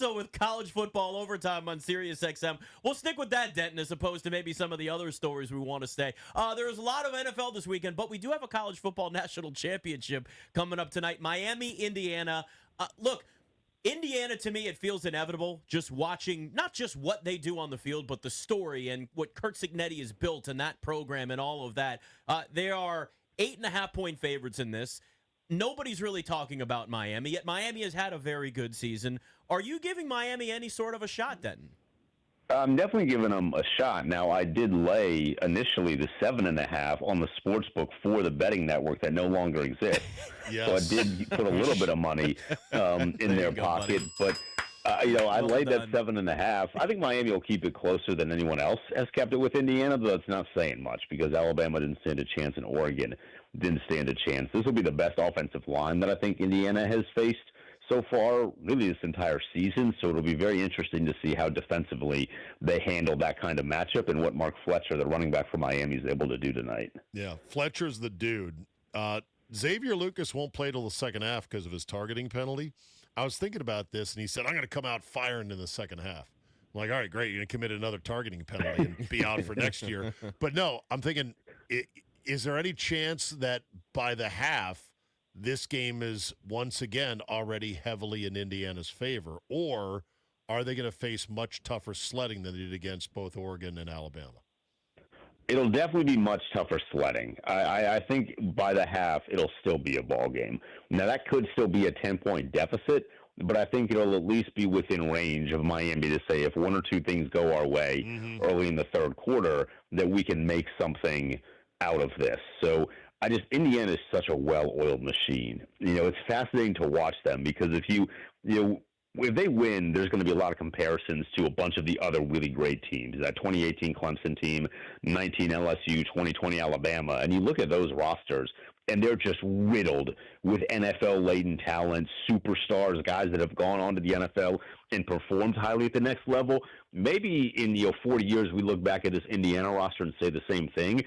also with college football overtime on SiriusXM. We'll stick with that, Denton, as opposed to maybe some of the other stories we want to stay. There's a lot of NFL this weekend, but we do have a college football national championship coming up tonight. Miami, Indiana. Look, Indiana, to me, it feels inevitable just watching not just what they do on the field, but the story and what Kurt Cignetti has built in that program and all of that. They are 8.5-point favorites in this. Nobody's really talking about Miami, yet Miami has had a very good season. Are you giving Miami any sort of a shot, Denton? I'm definitely giving them a shot. Now, I did lay initially the 7.5 on the sports book for the betting network that no longer exists. Yes. So I did put a little bit of money in their pocket. Buddy. But, I laid that 7.5. I think Miami will keep it closer than anyone else has kept it with Indiana, though it's not saying much because Alabama didn't stand a chance and Oregon didn't stand a chance. This will be the best offensive line that I think Indiana has faced so far, really this entire season, so it'll be very interesting to see how defensively they handle that kind of matchup and what Mark Fletcher, the running back for Miami, is able to do tonight. Yeah, Fletcher's the dude. Xavier Lucas won't play till the second half because of his targeting penalty. I was thinking about this, and he said, I'm going to come out firing in the second half. I'm like, all right, great, you're going to commit another targeting penalty and be out for next year. But no, I'm thinking, is there any chance that by the half, this game is once again already heavily in Indiana's favor, or are they going to face much tougher sledding than they did against both Oregon and Alabama? It'll definitely be much tougher sledding. I think by the half, it'll still be a ball game. Now, that could still be a 10-point deficit, but I think it'll at least be within range of Miami to say if one or two things go our way early in the third quarter, that we can make something out of this. So Indiana is such a well-oiled machine. It's fascinating to watch them because if they win, there's going to be a lot of comparisons to a bunch of the other really great teams. That 2018 Clemson team, 19 LSU, 2020 Alabama, and you look at those rosters, and they're just riddled with NFL-laden talent, superstars, guys that have gone on to the NFL and performed highly at the next level. Maybe in 40 years we look back at this Indiana roster and say the same thing.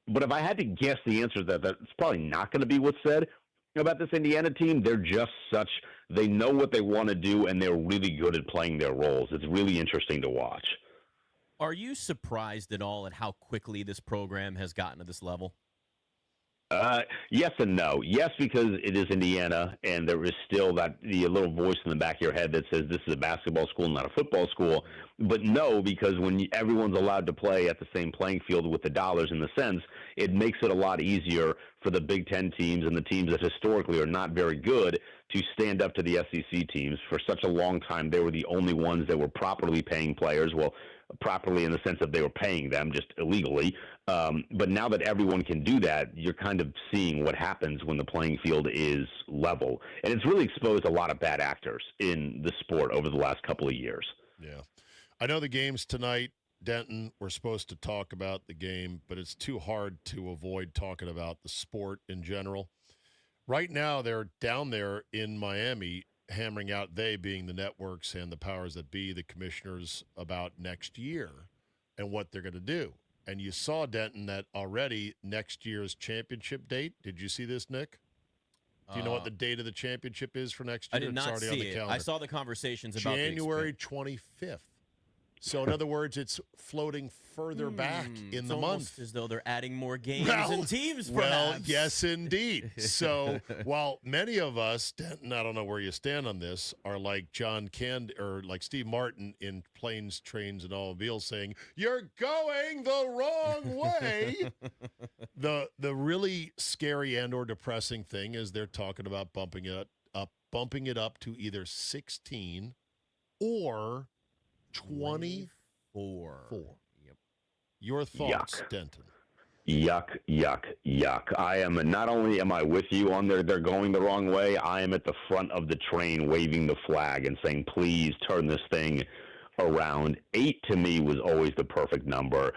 But if I had to guess the answer, that's probably not going to be what's said about this Indiana team. They're just they know what they want to do, and they're really good at playing their roles. It's really interesting to watch. Are you surprised at all at how quickly this program has gotten to this level? Yes and no. Yes, because it is Indiana, and there is still the little voice in the back of your head that says this is a basketball school, not a football school. But no, because when everyone's allowed to play at the same playing field with the dollars and the cents, it makes it a lot easier for the Big Ten teams and the teams that historically are not very good to stand up to the SEC teams. For such a long time, they were the only ones that were properly paying players. Well, properly in the sense that they were paying them, just illegally. But now that everyone can do that, you're kind of seeing what happens when the playing field is level. And it's really exposed a lot of bad actors in the sport over the last couple of years. Yeah. I know the game's tonight, Denton. We're supposed to talk about the game, but it's too hard to avoid talking about the sport in general. Right now, they're down there in Miami hammering out, they being the networks and the powers that be, the commissioners, about next year and what they're going to do. And you saw, Denton, that already next year's championship date. Did you see this, Nick? Do you know what the date of the championship is for next year? I did not see it. I saw the conversations about January 25th. So, in other words, it's floating further back in the month. As though they're adding more games and teams, perhaps. Well, yes, indeed. So, while many of us, Denton, I don't know where you stand on this, are like John Candy or like Steve Martin in Planes, Trains, and Automobiles saying, "You're going the wrong way." The really scary and or depressing thing is they're talking about bumping it up to either 16 or 24. Yep. Your thoughts, Yuck. Denton? Yuck, yuck, yuck. Not only am I with you on they're going the wrong way, I am at the front of the train waving the flag and saying, please turn this thing around. 8 to me was always the perfect number.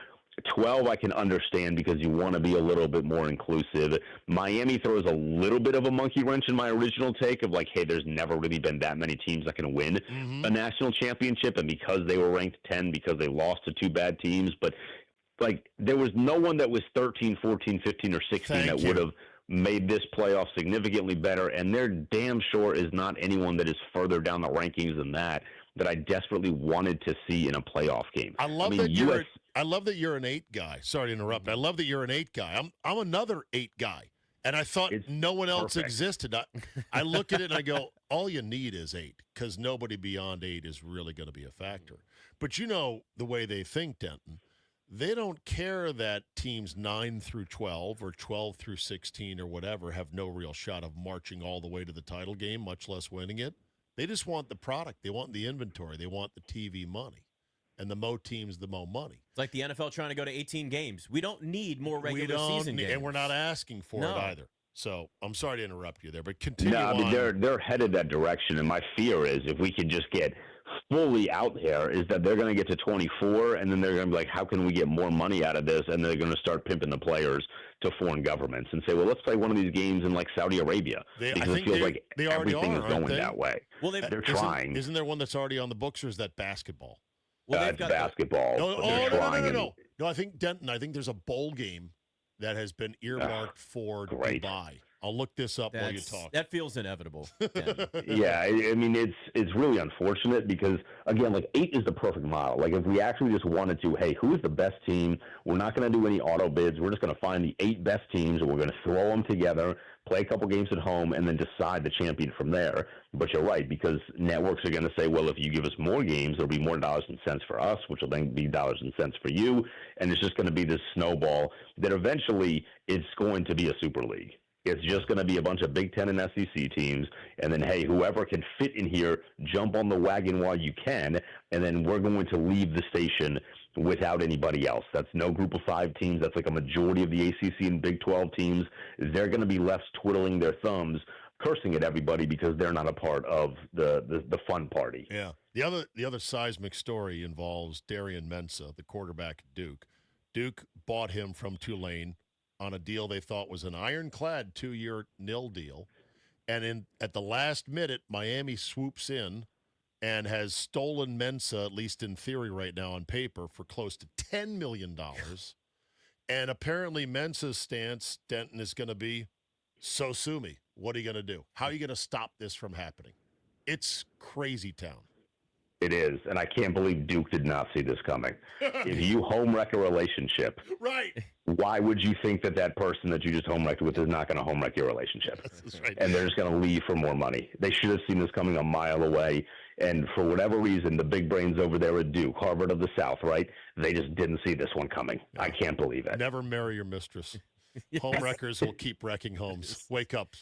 12 I can understand because you want to be a little bit more inclusive. Miami throws a little bit of a monkey wrench in my original take of like, hey, there's never really been that many teams that can win a national championship, and because they were ranked 10 because they lost to 2 bad teams, but like there was no one that was 13, 14, 15, or 16 that would have made this playoff significantly better, and there damn sure is not anyone that is further down the rankings than that I desperately wanted to see in a playoff game. I love that you're an 8 guy. Sorry to interrupt. I love that you're an 8 guy. I'm another 8 guy, and I thought no one else existed. I look at it and I go, all you need is 8, because nobody beyond 8 is really going to be a factor. But you know the way they think, Denton. They don't care that teams 9 through 12 or 12 through 16 or whatever have no real shot of marching all the way to the title game, much less winning it. They just want the product. They want the inventory. They want the TV money. And the more teams, the more money. It's like the NFL trying to go to 18 games. We don't need more regular season games. And we're not asking for it either. So I'm sorry to interrupt you there, but continue on. No, I mean, they're headed that direction, and my fear is if we could just get fully out there is that they're going to get to 24, and then they're going to be like, how can we get more money out of this? And they're going to start pimping the players to foreign governments and say, well, let's play one of these games in like Saudi Arabia. Because it feels like everything is going that way. Well, they're trying. Isn't there one that's already on the books, or is that basketball? Well, it's basketball. No, I think, Denton, there's a bowl game that has been earmarked for Dubai. I'll look this up while you talk. That feels inevitable. Yeah, I mean, it's really unfortunate because, again, like 8 is the perfect model. Like if we actually just wanted to, hey, who is the best team? We're not going to do any auto bids. We're just going to find the 8 best teams, and we're going to throw them together, play a couple games at home, and then decide the champion from there. But you're right, because networks are going to say, well, if you give us more games, there'll be more dollars and cents for us, which will then be dollars and cents for you. And it's just going to be this snowball that eventually it's going to be a super league. It's just going to be a bunch of Big Ten and SEC teams, and then, hey, whoever can fit in here, jump on the wagon while you can, and then we're going to leave the station without anybody else. That's no group of 5 teams. That's like a majority of the ACC and Big 12 teams. They're going to be left twiddling their thumbs, cursing at everybody because they're not a part of the fun party. Yeah. The other seismic story involves Darian Mensah, the quarterback at Duke. Duke bought him from Tulane on a deal they thought was an ironclad 2-year nil deal. And at the last minute, Miami swoops in and has stolen Mensah, at least in theory right now on paper, for close to $10 million. And apparently Mensah's stance, Denton, is going to be, so sue me. What are you going to do? How are you going to stop this from happening? It's crazy town. It is, and I can't believe Duke did not see this coming. If you home wreck a relationship, right? Why would you think that person that you just home wrecked with is not going to home wreck your relationship? That's right. And they're just going to leave for more money. They should have seen this coming a mile away. And for whatever reason, the big brains over there at Duke, Harvard of the South, right? They just didn't see this one coming. No. I can't believe it. Never marry your mistress. Yes. Home wreckers will keep wrecking homes. Wake up,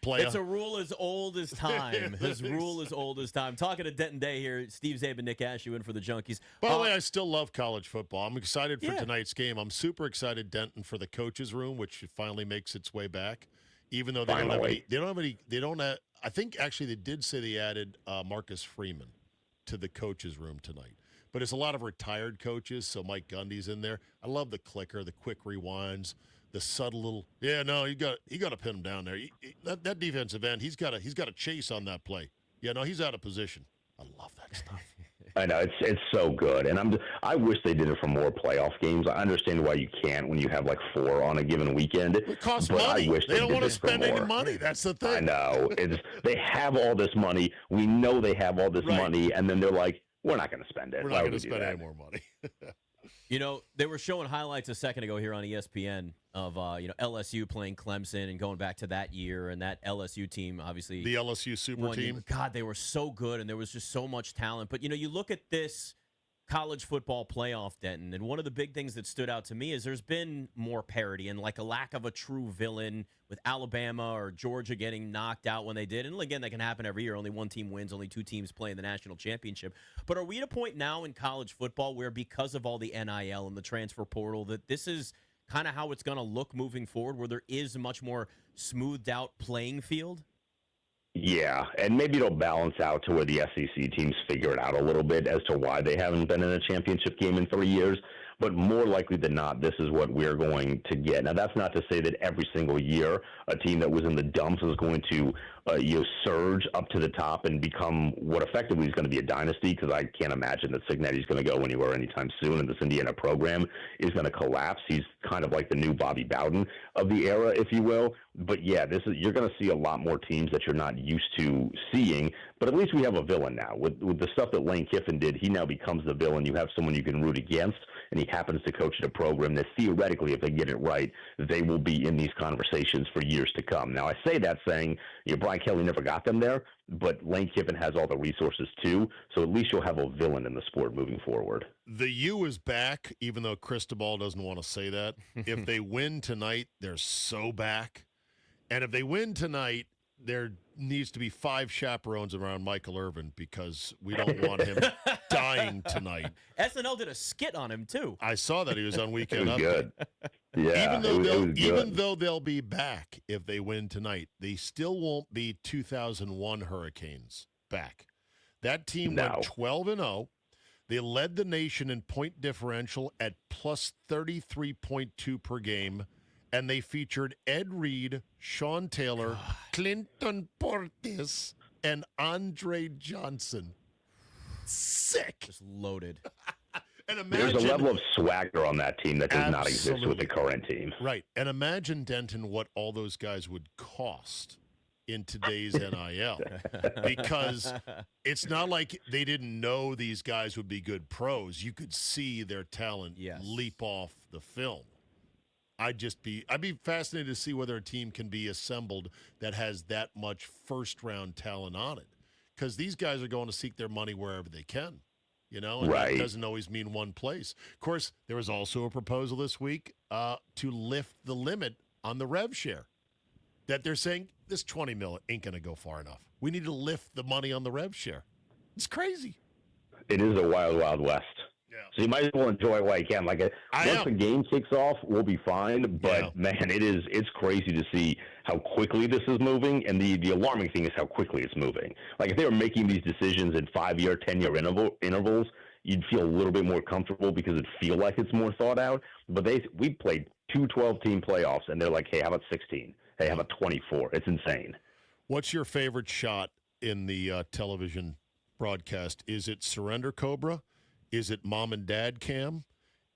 playa. It's a rule as old as time. His rule as old as time. Talking to Denton Day here, Steve Czaban, Nick Ashooh in for the Junkies. By the way, I still love college football. I'm excited for tonight's game. I'm super excited, Denton, for the coaches' room, which finally makes its way back. Even though they don't have. I think actually they did say they added Marcus Freeman to the coaches' room tonight. But it's a lot of retired coaches, so Mike Gundy's in there. I love the clicker, the quick rewinds. The subtle little, you got to pin him down there. That defensive end, he's got a chase on that play. Yeah, no, he's out of position. I love that stuff. I know it's so good, and I wish they did it for more playoff games. I understand why you can't when you have like 4 on a given weekend. It costs money. I wish they don't want to spend any money. That's the thing. I know. They have all this money. We know they have all this money, and then they're like, we're not going to spend it. We're not going to spend any more money. You know, they were showing highlights a second ago here on ESPN of LSU playing Clemson and going back to that year, and that LSU team obviously the LSU super team. God, they were so good, and there was just so much talent. But you look at this college football playoff, Denton, and one of the big things that stood out to me is there's been more parity and like a lack of a true villain with Alabama or Georgia getting knocked out when they did. And again, that can happen every year. Only one team wins, only 2 teams play in the national championship. But are we at a point now in college football where because of all the NIL and the transfer portal that this is kind of how it's going to look moving forward, where there is a much more smoothed out playing field? Yeah, and maybe it'll balance out to where the SEC teams figure it out a little bit as to why they haven't been in a championship game in 3 years. But more likely than not, this is what we're going to get. Now, that's not to say that every single year a team that was in the dumps is going to surge up to the top and become what effectively is going to be a dynasty, because I can't imagine that Cignetti's going to go anywhere anytime soon, and this Indiana program is going to collapse. He's kind of like the new Bobby Bowden of the era, if you will. But yeah, you're going to see a lot more teams that you're not used to seeing. But at least we have a villain now. With the stuff that Lane Kiffin did, he now becomes the villain. You have someone you can root against, and he happens to coach at a program that theoretically, if they get it right, they will be in these conversations for years to come. Now, I say that saying, Brian Kelly never got them there, but Lane Kiffin has all the resources too, so at least you'll have a villain in the sport moving forward. The U is back, even though Cristobal doesn't want to say that. If they win tonight, they're so back. And if they win tonight, there needs to be 5 chaperones around Michael Irvin, because we don't want him dying tonight. SNL did a skit on him, too. I saw that he was on Weekend Update. Good. Yeah, even though they'll be back if they win tonight, they still won't be 2001 Hurricanes back. That team went 12-0. They led the nation in point differential at plus 33.2 per game, and they featured Ed Reed, Sean Taylor, Clinton Portis, and Andre Johnson. Sick. Just loaded. And imagine, there's a level of swagger on that team that does not exist with the current team. Right. And imagine, Denton, what all those guys would cost in today's NIL. Because it's not like they didn't know these guys would be good pros. You could see their talent leap off the film. I'd be fascinated to see whether a team can be assembled that has that much first-round talent on it. Because these guys are going to seek their money wherever they can. And that doesn't always mean one place. Of course, there was also a proposal this week to lift the limit on the rev share. That they're saying this $20 million ain't going to go far enough. We need to lift the money on the rev share. It's crazy. It is a wild, wild west. Yeah. So you might as well enjoy it while you can. Once the game kicks off, we'll be fine. But man, it's crazy to see how quickly this is moving. And the alarming thing is how quickly it's moving. Like if they were making these decisions in 5-year, 10-year intervals, you'd feel a little bit more comfortable because it'd feel like it's more thought out. But we played 2 12-team playoffs, and they're like, hey, how about 16? Hey, how about 24? It's insane. What's your favorite shot in the television broadcast? Is it Surrender Cobra? Is it Mom and Dad cam?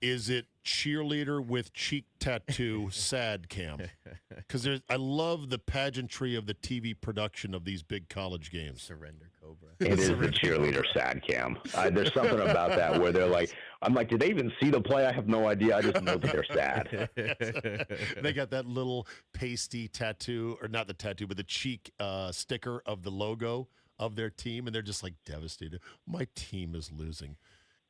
Is it cheerleader with cheek tattoo sad cam? Because I love the pageantry of the TV production of these big college games. Surrender Cobra. It is the cheerleader sad cam. There's something about that where they're like, I'm like, did they even see the play? I have no idea. I just know that they're sad. They got that little pasty tattoo, or not the tattoo, but the cheek sticker of the logo of their team, and they're just like devastated. My team is losing.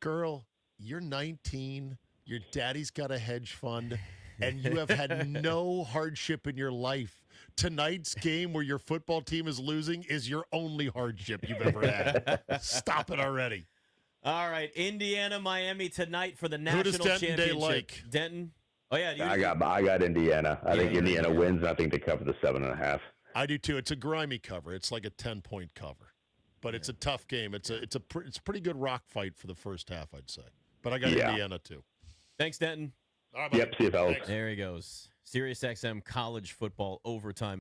Girl, you're 19, your daddy's got a hedge fund, and you have had no hardship in your life. Tonight's game where your football team is losing is your only hardship you've ever had. Stop it already. All right, Indiana, Miami tonight for the national Denton championship. Day like? Denton? Oh, yeah. I got Indiana. I think Indiana wins, and I think they cover the 7.5. I do, too. It's a grimy cover. It's like a 10-point cover. But it's a tough game. It's a pretty good rock fight for the first half, I'd say. But I got Indiana too. Thanks, Denton. All right, yep, see you, fellas. There he goes. SiriusXM college football overtime.